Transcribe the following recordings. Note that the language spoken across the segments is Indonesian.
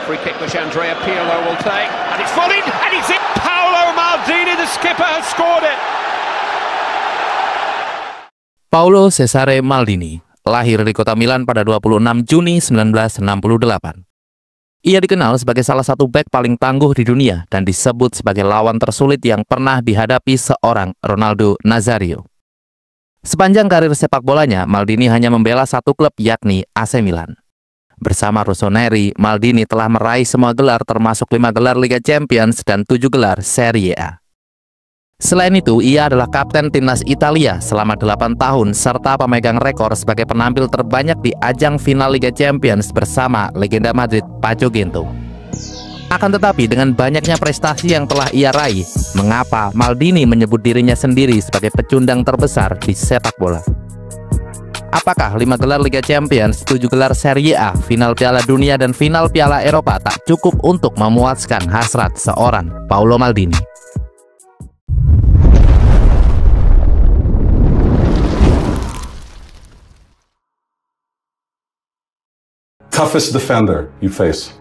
Free kick which Andrea Pirlo will take, and it's volleyed, and it's in. Paolo Maldini, the skipper, has scored it. Paolo Cesare Maldini lahir di kota Milan pada 26 Juni 1968. Ia dikenal sebagai salah satu bek paling tangguh di dunia dan disebut sebagai lawan tersulit yang pernah dihadapi seorang Ronaldo Nazario. Sepanjang karir sepak bolanya, Maldini hanya membela satu klub, yakni AC Milan. Bersama Rossoneri, Maldini telah meraih semua gelar termasuk 5 gelar Liga Champions dan 7 gelar Serie A. Selain itu, ia adalah kapten timnas Italia selama 8 tahun serta pemegang rekor sebagai penampil terbanyak di ajang final Liga Champions bersama legenda Madrid Paco Gento. Akan tetapi dengan banyaknya prestasi yang telah ia raih, mengapa Maldini menyebut dirinya sendiri sebagai pecundang terbesar di sepak bola? Apakah 5 gelar Liga Champions, 7 gelar Serie A, final Piala Dunia dan final Piala Eropa tak cukup untuk memuaskan hasrat seorang Paolo Maldini? Toughest defender you face?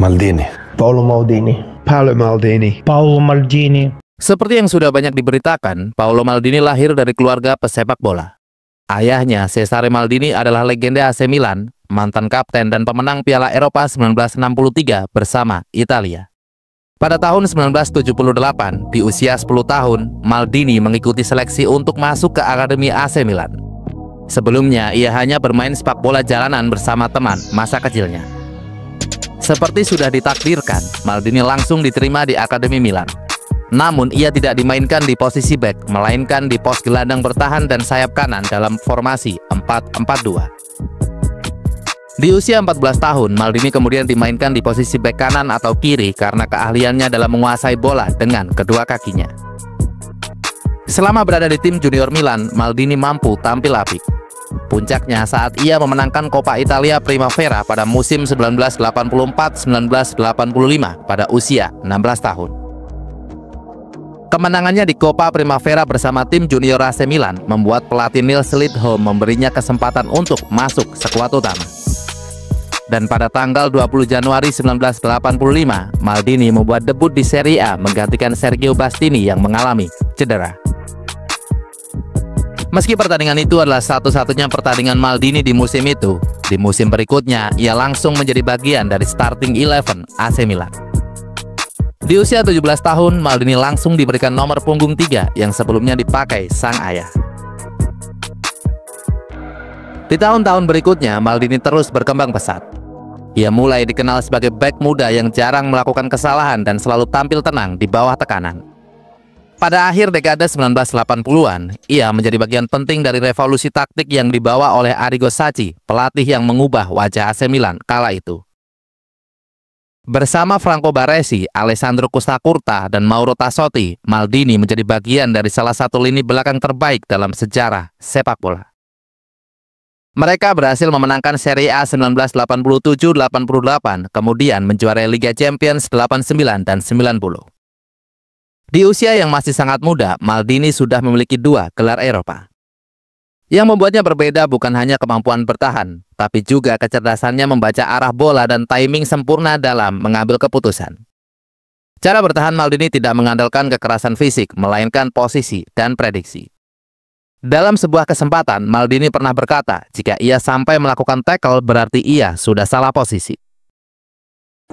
Maldini. Paolo Maldini. Paolo Maldini. Paolo Maldini. Seperti yang sudah banyak diberitakan, Paolo Maldini lahir dari keluarga pesepak bola. Ayahnya, Cesare Maldini, adalah legenda AC Milan, mantan kapten dan pemenang Piala Eropa 1963 bersama Italia. Pada tahun 1978, di usia 10 tahun, Maldini mengikuti seleksi untuk masuk ke Akademi AC Milan. Sebelumnya, ia hanya bermain sepak bola jalanan bersama teman masa kecilnya. Seperti sudah ditakdirkan, Maldini langsung diterima di Akademi Milan. Namun, ia tidak dimainkan di posisi bek, melainkan di pos gelandang bertahan dan sayap kanan dalam formasi 4-4-2. Di usia 14 tahun, Maldini kemudian dimainkan di posisi bek kanan atau kiri karena keahliannya dalam menguasai bola dengan kedua kakinya. Selama berada di tim junior Milan, Maldini mampu tampil apik. Puncaknya saat ia memenangkan Coppa Italia Primavera pada musim 1984-1985 pada usia 16 tahun. Kemenangannya di Coppa Primavera bersama tim junior AC Milan membuat pelatih Nils Lidholm memberinya kesempatan untuk masuk skuad utama. Dan pada tanggal 20 Januari 1985, Maldini membuat debut di Serie A menggantikan Sergio Bastini yang mengalami cedera. Meski pertandingan itu adalah satu-satunya pertandingan Maldini di musim itu, di musim berikutnya ia langsung menjadi bagian dari starting 11 AC Milan. Di usia 17 tahun, Maldini langsung diberikan nomor punggung 3 yang sebelumnya dipakai sang ayah. Di tahun-tahun berikutnya, Maldini terus berkembang pesat. Ia mulai dikenal sebagai bek muda yang jarang melakukan kesalahan dan selalu tampil tenang di bawah tekanan. Pada akhir dekade 1980-an, ia menjadi bagian penting dari revolusi taktik yang dibawa oleh Arrigo Sacchi, pelatih yang mengubah wajah AC Milan kala itu. Bersama Franco Baresi, Alessandro Costacurta, dan Mauro Tassotti, Maldini menjadi bagian dari salah satu lini belakang terbaik dalam sejarah sepak bola. Mereka berhasil memenangkan Serie A 1987-88, kemudian menjuarai Liga Champions 89 dan 90. Di usia yang masih sangat muda, Maldini sudah memiliki 2 gelar Eropa. Yang membuatnya berbeda bukan hanya kemampuan bertahan, tapi juga kecerdasannya membaca arah bola dan timing sempurna dalam mengambil keputusan. Cara bertahan Maldini tidak mengandalkan kekerasan fisik, melainkan posisi dan prediksi. Dalam sebuah kesempatan, Maldini pernah berkata, jika ia sampai melakukan tackle berarti ia sudah salah posisi.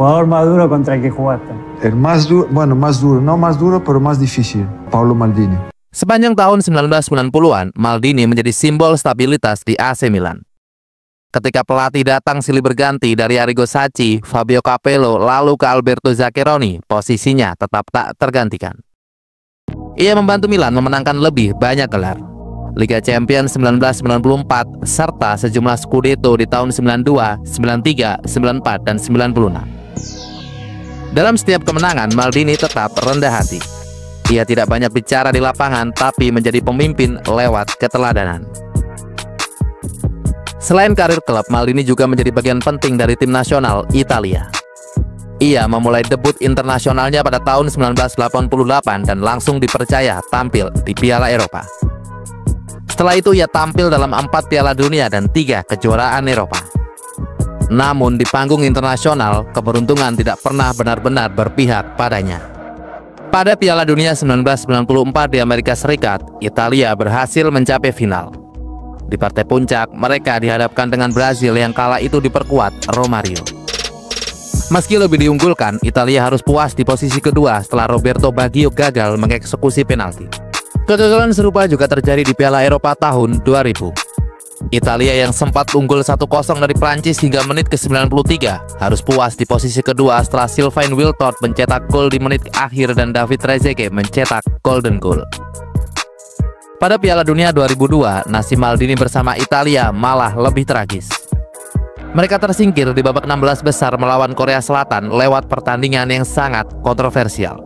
Jugador más duro contra el que jugaste. El más duro, bueno, más duro, no más duro, pero más difícil. Paolo Maldini. Sepanjang tahun 1990-an, Maldini menjadi simbol stabilitas di AC Milan. Ketika pelatih datang silih berganti dari Arrigo Sacchi, Fabio Capello, lalu ke Alberto Zaccheroni, posisinya tetap tak tergantikan. Ia membantu Milan memenangkan lebih banyak gelar. Liga Champions 1994, serta sejumlah Scudetto di tahun 92, 93, 94, dan 96. Dalam setiap kemenangan, Maldini tetap rendah hati. Ia tidak banyak bicara di lapangan, tapi menjadi pemimpin lewat keteladanan. Selain karir klub, Maldini juga menjadi bagian penting dari tim nasional Italia. Ia memulai debut internasionalnya pada tahun 1988 dan langsung dipercaya tampil di Piala Eropa. Setelah itu ia tampil dalam 4 Piala Dunia dan 3 kejuaraan Eropa. Namun di panggung internasional, keberuntungan tidak pernah benar-benar berpihak padanya. Pada Piala Dunia 1994 di Amerika Serikat, Italia berhasil mencapai final. Di partai puncak, mereka dihadapkan dengan Brazil yang kala itu diperkuat Romario. Meski lebih diunggulkan, Italia harus puas di posisi kedua setelah Roberto Baggio gagal mengeksekusi penalti. Kegagalan serupa juga terjadi di Piala Eropa tahun 2000. Italia yang sempat unggul 1-0 dari Prancis hingga menit ke-93 harus puas di posisi kedua setelah Sylvain Wiltord mencetak gol di menit akhir dan David Trezeguet mencetak golden goal. Pada Piala Dunia 2002, nasib Maldini bersama Italia malah lebih tragis. Mereka tersingkir di babak 16 besar melawan Korea Selatan lewat pertandingan yang sangat kontroversial.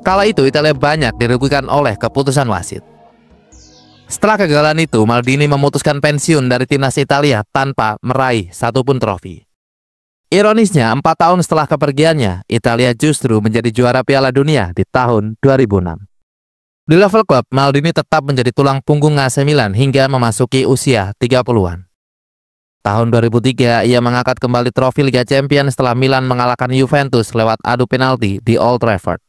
Kala itu Italia banyak dirugikan oleh keputusan wasit. Setelah kegagalan itu, Maldini memutuskan pensiun dari timnas Italia tanpa meraih satupun trofi. Ironisnya, 4 tahun setelah kepergiannya, Italia justru menjadi juara Piala Dunia di tahun 2006. Di level klub, Maldini tetap menjadi tulang punggung AC Milan hingga memasuki usia 30-an. Tahun 2003, ia mengangkat kembali trofi Liga Champions setelah Milan mengalahkan Juventus lewat adu penalti di Old Trafford.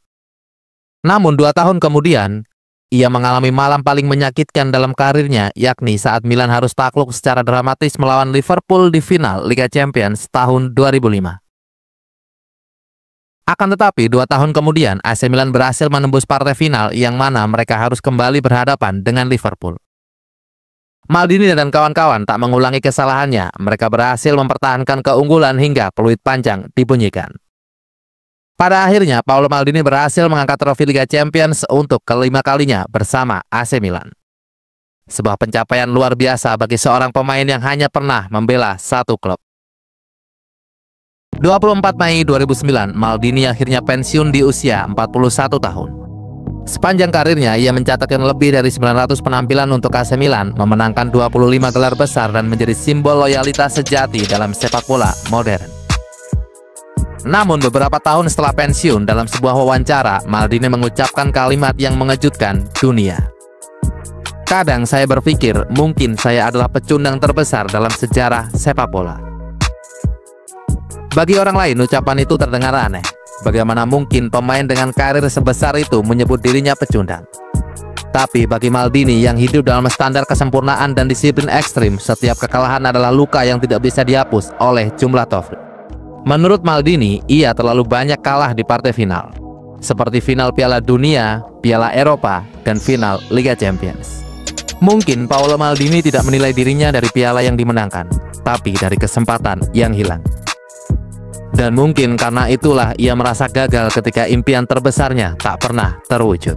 Namun 2 tahun kemudian, ia mengalami malam paling menyakitkan dalam karirnya, yakni saat Milan harus takluk secara dramatis melawan Liverpool di final Liga Champions tahun 2005. Akan tetapi, 2 tahun kemudian, AC Milan berhasil menembus partai final yang mana mereka harus kembali berhadapan dengan Liverpool. Maldini dan kawan-kawan tak mengulangi kesalahannya, mereka berhasil mempertahankan keunggulan hingga peluit panjang dibunyikan. Pada akhirnya, Paolo Maldini berhasil mengangkat trofi Liga Champions untuk kelima kalinya bersama AC Milan. Sebuah pencapaian luar biasa bagi seorang pemain yang hanya pernah membela satu klub. 24 Mei 2009, Maldini akhirnya pensiun di usia 41 tahun. Sepanjang karirnya, ia mencatatkan lebih dari 900 penampilan untuk AC Milan, memenangkan 25 gelar besar dan menjadi simbol loyalitas sejati dalam sepak bola modern. Namun beberapa tahun setelah pensiun, dalam sebuah wawancara, Maldini mengucapkan kalimat yang mengejutkan dunia. Kadang saya berpikir mungkin saya adalah pecundang terbesar dalam sejarah sepak bola. Bagi orang lain, ucapan itu terdengar aneh. Bagaimana mungkin pemain dengan karir sebesar itu menyebut dirinya pecundang? Tapi bagi Maldini yang hidup dalam standar kesempurnaan dan disiplin ekstrim, setiap kekalahan adalah luka yang tidak bisa dihapus oleh jumlah trofi. Menurut Maldini, ia terlalu banyak kalah di partai final, seperti final Piala Dunia, Piala Eropa, dan final Liga Champions. Mungkin Paolo Maldini tidak menilai dirinya dari piala yang dimenangkan, tapi dari kesempatan yang hilang. Dan mungkin karena itulah ia merasa gagal ketika impian terbesarnya tak pernah terwujud.